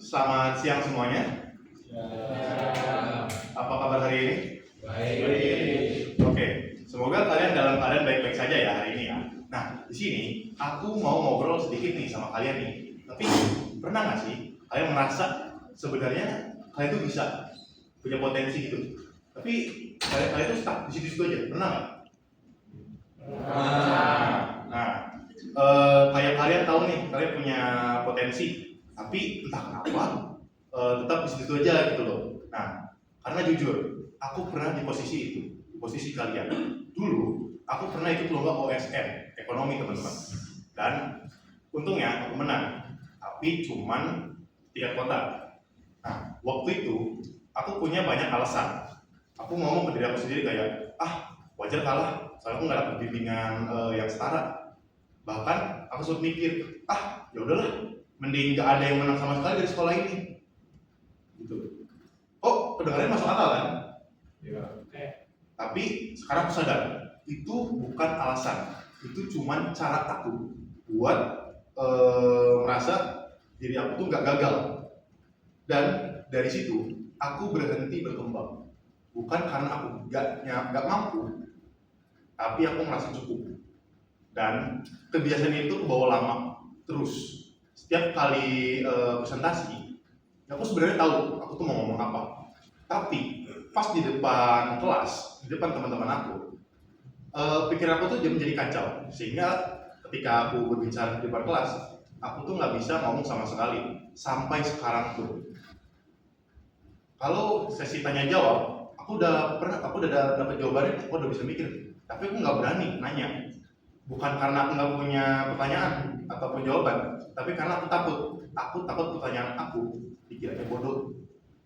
Selamat siang semuanya. Apa kabar hari ini? Baik. Oke, semoga kalian dalam keadaan baik-baik saja ya hari ini ya. Nah, di sini aku mau ngobrol sedikit nih sama kalian nih. Tapi pernah nggak sih kalian merasa sebenarnya kalian tuh bisa punya potensi gitu? Tapi kalian tuh stuck di situ-situ aja. Pernah nggak? Nah, kayak kalian tahu nih kalian punya potensi, tapi entah kenapa tetap di situ aja gitu loh. Nah, karena jujur, aku pernah di posisi itu, di posisi kalian. Dulu, aku pernah ikut lomba OSN, ekonomi teman-teman. Dan untungnya aku menang, tapi cuman 3 kota. Nah, waktu itu aku punya banyak alasan. Aku ngomong ke diri aku sendiri kayak, wajar kalah, soalnya aku nggak dapet bimbingan yang setara. Bahkan aku sempat mikir, ya udahlah, mending nggak ada yang menang sama sekali dari sekolah ini. Gitu. Oh, kedengarannya masuk akal kan? Ya. Tapi sekarang aku sadar, itu bukan alasan. Itu cuma cara aku buat merasa diri aku tuh nggak gagal. Dan dari situ, aku berhenti berkembang. Bukan karena aku nggak mampu, tapi aku merasa cukup. Dan kebiasaan itu kebawa lama terus. Setiap kali presentasi, aku sebenarnya tahu aku tuh mau ngomong apa. Tapi pas di depan kelas, di depan teman-teman aku, pikiran aku tuh menjadi kacau. Sehingga ketika aku berbicara di depan kelas, aku tuh nggak bisa ngomong sama sekali sampai sekarang tuh. Kalau sesi tanya jawab, aku udah dapat jawabannya, aku udah bisa mikir. Tapi aku nggak berani nanya. Bukan karena aku nggak punya pertanyaan ataupun jawaban, tapi karena aku takut pertanyaan aku dikiranya bodoh,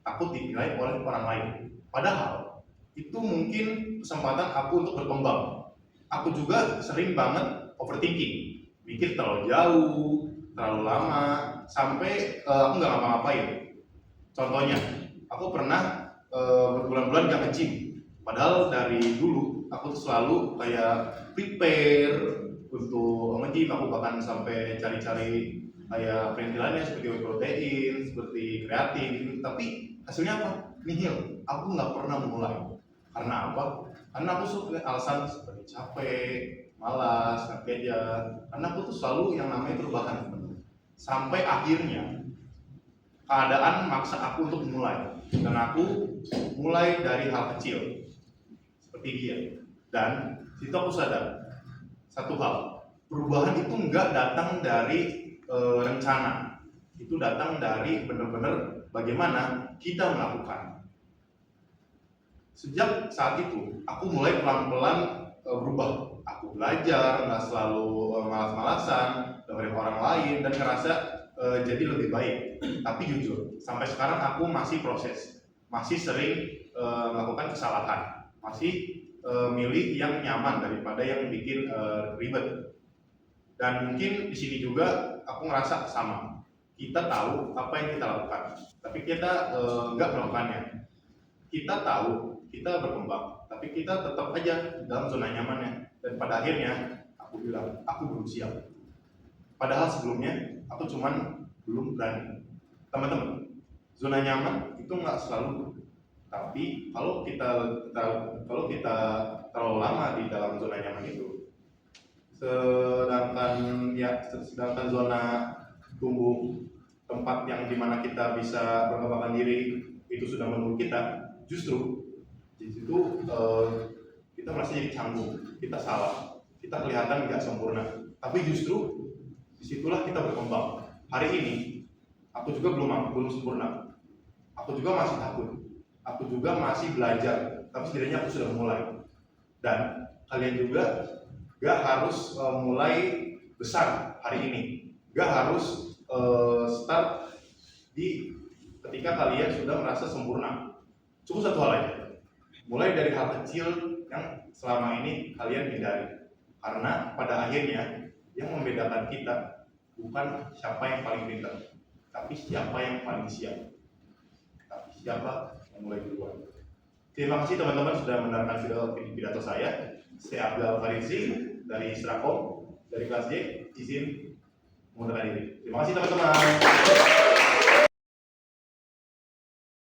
takut dinilai oleh orang lain. Padahal itu mungkin kesempatan aku untuk berkembang. Aku juga sering banget overthinking, mikir terlalu jauh, terlalu lama, sampai aku nggak ngapa-ngapain. Contohnya, aku pernah berbulan-bulan nggak nge-gym, padahal dari dulu aku tuh selalu kayak prepare untuk nge-gym. Aku bahkan sampai cari-cari kayak perintilannya seperti whey protein, seperti kreatin gitu. Tapi hasilnya apa? Nihil. Aku nggak pernah mulai. Karena apa? Karena aku suka alasan seperti capek, malas, nggak kerja. Karena aku tuh selalu yang namanya perubahan. Sampai akhirnya keadaan maksa aku untuk mulai. Dan aku mulai dari hal kecil seperti dia. Dan situ aku sadar satu hal, perubahan itu nggak datang dari rencana, itu datang dari benar-benar bagaimana kita melakukan. Sejak saat itu, aku mulai pelan-pelan berubah. Aku belajar, nggak selalu malas-malasan, dengerin orang lain, dan ngerasa jadi lebih baik. Tapi jujur, sampai sekarang aku masih proses, masih sering melakukan kesalahan, masih milih yang nyaman daripada yang bikin ribet. Dan mungkin di sini juga aku ngerasa sama. Kita tahu apa yang kita lakukan, tapi kita nggak melakukannya. Kita tahu kita berkembang, tapi kita tetap aja dalam zona nyamannya. Dan pada akhirnya aku bilang aku belum siap. Padahal sebelumnya aku cuman belum berani. Teman-teman, zona nyaman itu nggak selalu. Tapi kalau kita terlalu lama di dalam zona nyaman itu, sedangkan zona tumbuh, tempat yang dimana kita bisa mengembangkan diri itu sudah menunggu kita, justru di situ kita merasa jadi canggung, kita salah, kita kelihatan nggak sempurna. Tapi justru disitulah kita berkembang. Hari ini aku juga belum sempurna, aku juga masih takut. Aku juga masih belajar, tapi setidaknya aku sudah mulai. Dan kalian juga gak harus mulai besar hari ini, gak harus start di ketika kalian sudah merasa sempurna. Cukup satu hal aja, mulai dari hal kecil yang selama ini kalian hindari. Karena pada akhirnya yang membedakan kita bukan siapa yang paling pintar, tapi siapa yang paling siap. Tapi siapa mulai duluan. Terima kasih teman-teman sudah mendengarkan pidato saya. Saya Abdul Farizi dari Srakom, dari kelas J, izin mengundurkan diri. Terima kasih teman-teman.